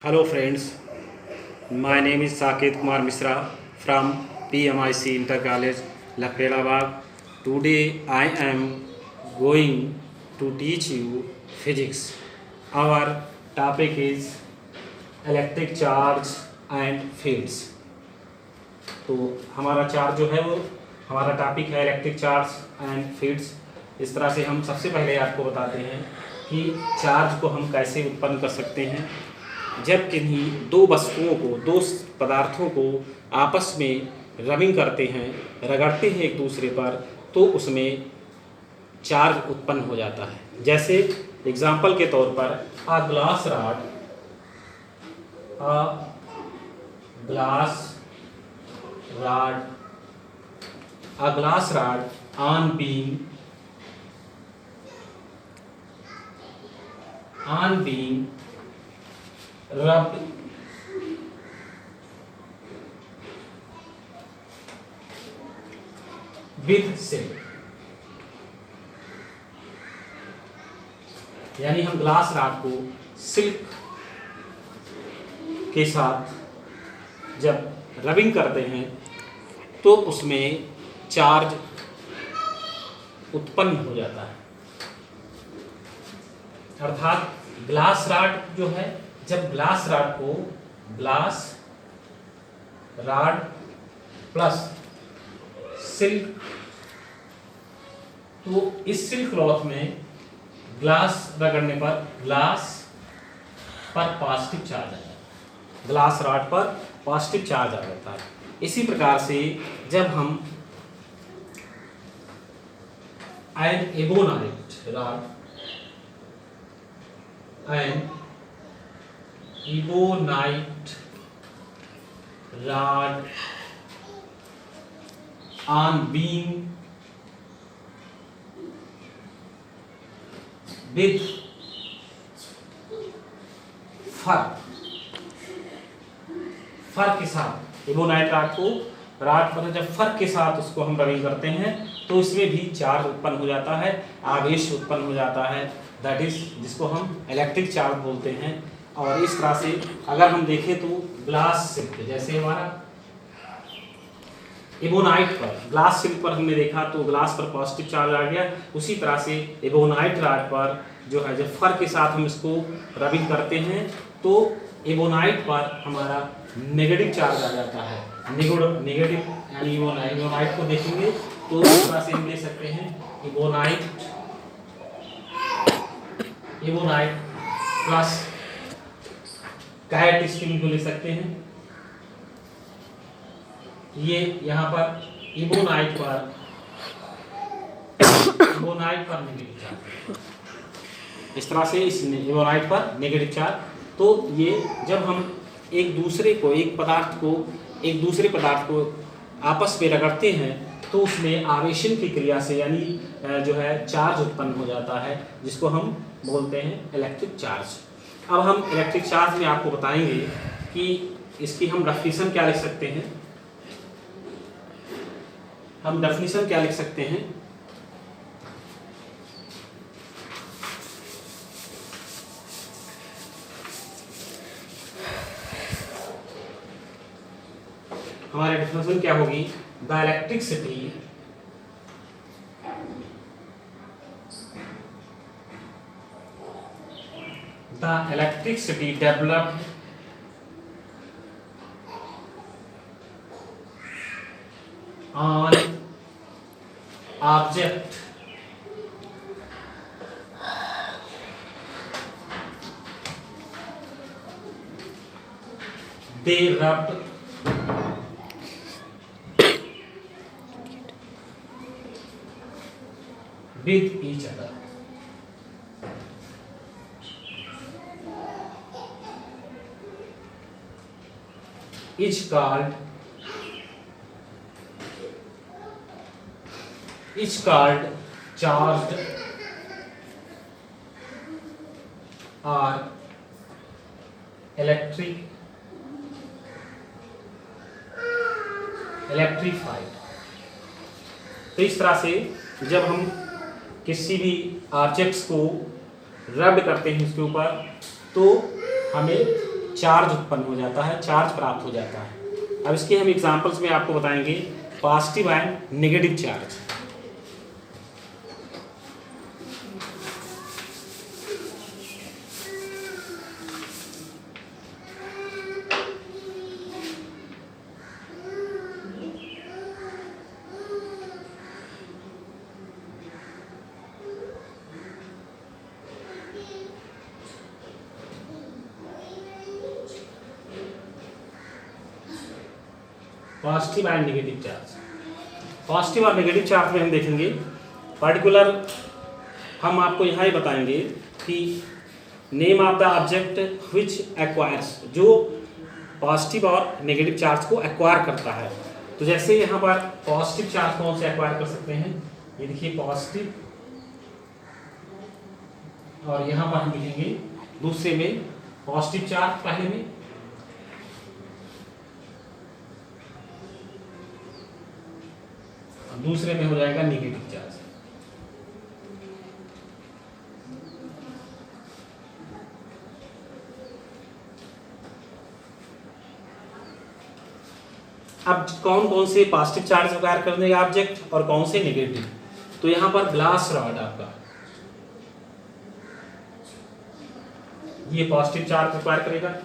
Hello friends, my name is Saket Kumar Misra from PMIC Inter College, Lakhdela. Today I am going to teach you physics. Our topic is electric charge and fields. तो हमारा charge जो है वो हमारा topic है electric charge and fields. इस तरह से हम सबसे पहले आपको बताते हैं कि चार्ज को हम कैसे उत्पन्न कर सकते हैं। जब किन्हीं दो वस्तुओं को, दो पदार्थों को आपस में रबिंग करते हैं, रगड़ते हैं एक दूसरे पर, तो उसमें चार्ज उत्पन्न हो जाता है। जैसे एग्जाम्पल के तौर पर a glass rod on being rubbed with silk। यानी हम ग्लास रॉड को सिल्क के साथ जब रबिंग करते हैं तो उसमें चार्ज उत्पन्न हो जाता है। अर्थात ग्लास रॉड जो है, जब ग्लास रॉड को ग्लास रॉड प्लस सिल्क, तो इस सिल्क क्लॉथ में ग्लास रगड़ने पर ग्लास पर पॉजिटिव चार्ज आ जाता है, ग्लास रॉड पर पॉजिटिव चार्ज आ जाता है। इसी प्रकार से जब हम an ebonite rod on beam with फर के साथ, एबोनाइट रॉड को रॉड पर जब फर के साथ उसको हम रबिंग करते हैं तो इसमें भी चार्ज उत्पन्न हो जाता है, आवेश उत्पन्न हो जाता है, दैट इज जिसको हम इलेक्ट्रिक चार्ज बोलते हैं। और इस तरह से अगर हम देखें तो ग्लास सिल्क, जैसे हमारा एबोनाइट पर, ग्लास सिल्क पर हमने देखा तो ग्लास पर पॉजिटिव चार्ज आ गया, उसी तरह से एबोनाइट रॉड पर जो है जब फर के साथ हम इसको रबिंग करते हैं तो एबोनाइट पर हमारा नेगेटिव चार्ज आ जाता है। नेगेटिव यानी एबोनाइट को देखेंगे तो इस तरह से हम ले सकते हैं एबोनाइट प्लस कैट स्टील को ले सकते हैं। ये यहाँ पर एबोनाइट पर नेगेटिव चार्ज, इस तरह से इस एबोनाइट पर नेगेटिव चार्ज। तो ये जब हम एक दूसरे पदार्थ को आपस में रगड़ते हैं तो उसमें आवेशन की क्रिया से यानी जो है चार्ज उत्पन्न हो जाता है, जिसको हम बोलते हैं इलेक्ट्रिक चार्ज। अब हम इलेक्ट्रिक चार्ज में आपको बताएंगे कि इसकी हम डेफिनेशन क्या लिख सकते हैं। हम डेफिनेशन क्या लिख सकते हैं, हमारी डेफिनेशन क्या होगी, the electricity developed on object they rubbed with each other is called charged or electrified। तो इस तरह से जब हम किसी भी ऑब्जेक्ट्स को रब करते हैं उसके ऊपर तो हमें चार्ज उत्पन्न हो जाता है, चार्ज प्राप्त हो जाता है। अब इसके हम एग्जांपल्स में आपको बताएंगे positive and negative charge. Positive and negative charge. Positive और नेगेटिव चार्ज में हम देखेंगे पर्टिकुलर, हम आपको यहाँ ही बताएंगे कि name of the object which acquires, जो पॉजिटिव और नेगेटिव चार्ज को एक्वायर करता है। तो जैसे यहाँ पर पॉजिटिव चार्ज कौन से एक्वायर कर सकते हैं, ये देखिए पॉजिटिव, और यहाँ पर हम लिखेंगे दूसरे में पॉजिटिव चार्ज पहले में, दूसरे में हो जाएगा नेगेटिव चार्ज। अब कौन कौन से पॉजिटिव चार्ज एक्वायर करने का ऑब्जेक्ट और कौन से नेगेटिव। तो यहां पर ग्लास रॉड आपका ये पॉजिटिव चार्ज एक्वायर करेगा,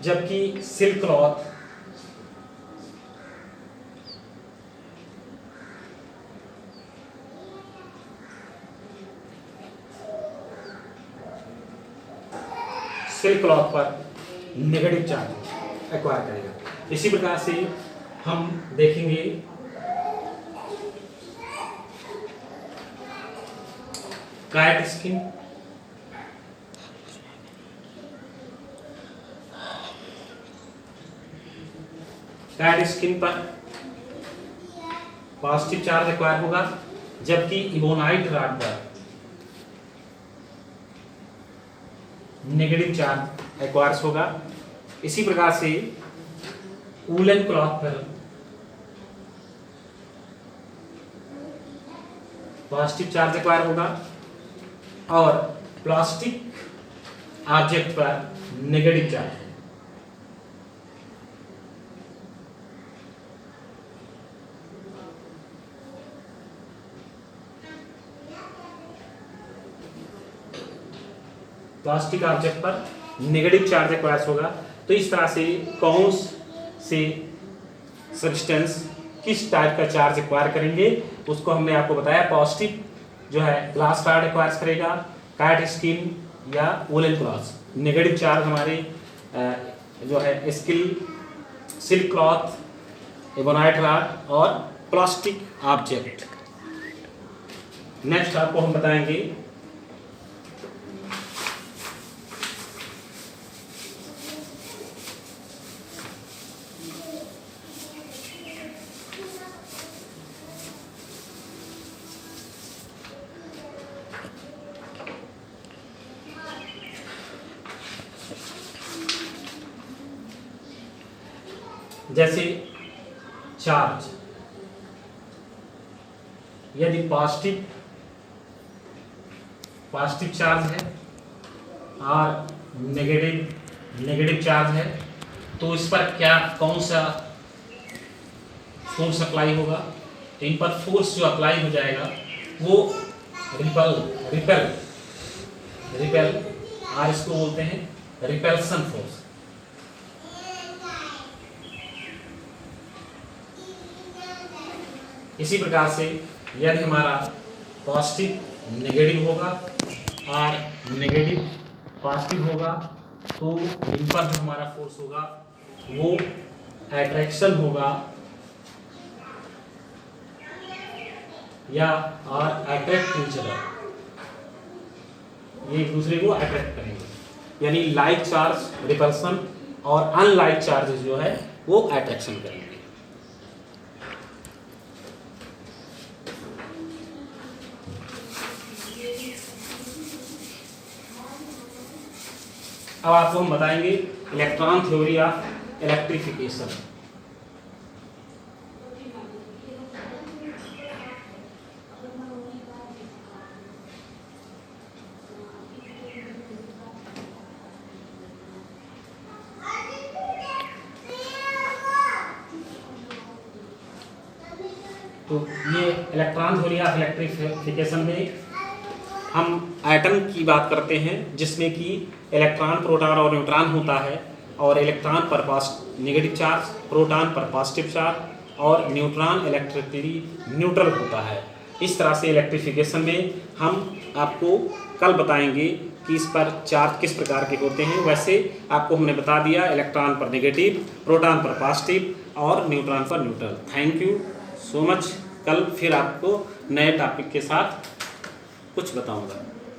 जबकि सिल्क क्लॉथ पर नेगेटिव चार्ज एक्वायर करेगा। इसी प्रकार से हम देखेंगे काइट स्किन, काइट स्किन पर पॉजिटिव चार्ज एक्वायर होगा, जबकि इबोनाइट रॉड पर नेगेटिव चार्ज एक्वायर्स होगा। इसी प्रकार से वूलन क्लॉथ पर पॉजिटिव चार्ज एक्वायर होगा और प्लास्टिक ऑब्जेक्ट पर नेगेटिव चार्ज। प्लास्टिक ऑब्जेक्ट पर नेगेटिव चार्ज एक्वायर्स होगा। तो इस तरह से कौन से सब्सटेंस किस टाइप का चार्ज एक्वायर करेंगे उसको हमने आपको बताया। पॉजिटिव जो है ग्लास रॉड एक्वायर करेगा, काइट स्किन या वूलन क्लॉथ। नेगेटिव चार्ज हमारे जो है सिल्क क्लॉथ, एबोनाइट रॉड और प्लास्टिक ऑब्जेक्ट। नेक्स्ट आपको हम बताएंगे जैसे चार्ज, यदि पॉजिटिव चार्ज है और नेगेटिव चार्ज है तो इस पर कौन सा फोर्स अप्लाई होगा। तो इन पर फोर्स जो अप्लाई हो जाएगा वो रिपेल और इसको बोलते हैं रिपेल्सन फोर्स। इसी प्रकार से यदि हमारा पॉजिटिव नेगेटिव होगा और नेगेटिव पॉजिटिव होगा तो इन पर जो हमारा फोर्स होगा वो अट्रैक्शन होगा या और अट्रैक्ट ईच अदर, ये एक दूसरे को अट्रैक्ट करेंगे। यानी लाइक चार्ज रिपल्सन और अनलाइक चार्जेस जो है वो अट्रैक्शन करेंगे। अब आपको हम बताएंगे इलेक्ट्रॉन थ्योरी ऑफ इलेक्ट्रिफिकेशन। तो ये इलेक्ट्रॉन थ्योरी ऑफ इलेक्ट्रिफिकेशन में हम एटम की बात करते हैं, जिसमें कि इलेक्ट्रॉन, प्रोटॉन और न्यूट्रॉन होता है, और इलेक्ट्रॉन पर नेगेटिव चार्ज, प्रोटॉन पर पॉजिटिव चार्ज और न्यूट्रॉन इलेक्ट्रिकली न्यूट्रल होता है। इस तरह से इलेक्ट्रिफिकेशन में हम आपको कल बताएंगे कि इस पर चार्ज किस प्रकार के होते हैं। वैसे आपको हमने बता दिया इलेक्ट्रॉन पर नेगेटिव, प्रोटॉन पर पॉजिटिव और न्यूट्रॉन पर neutral. Thank you so much. कल फिर आपको नए टॉपिक के साथ कुछ बताऊंगा।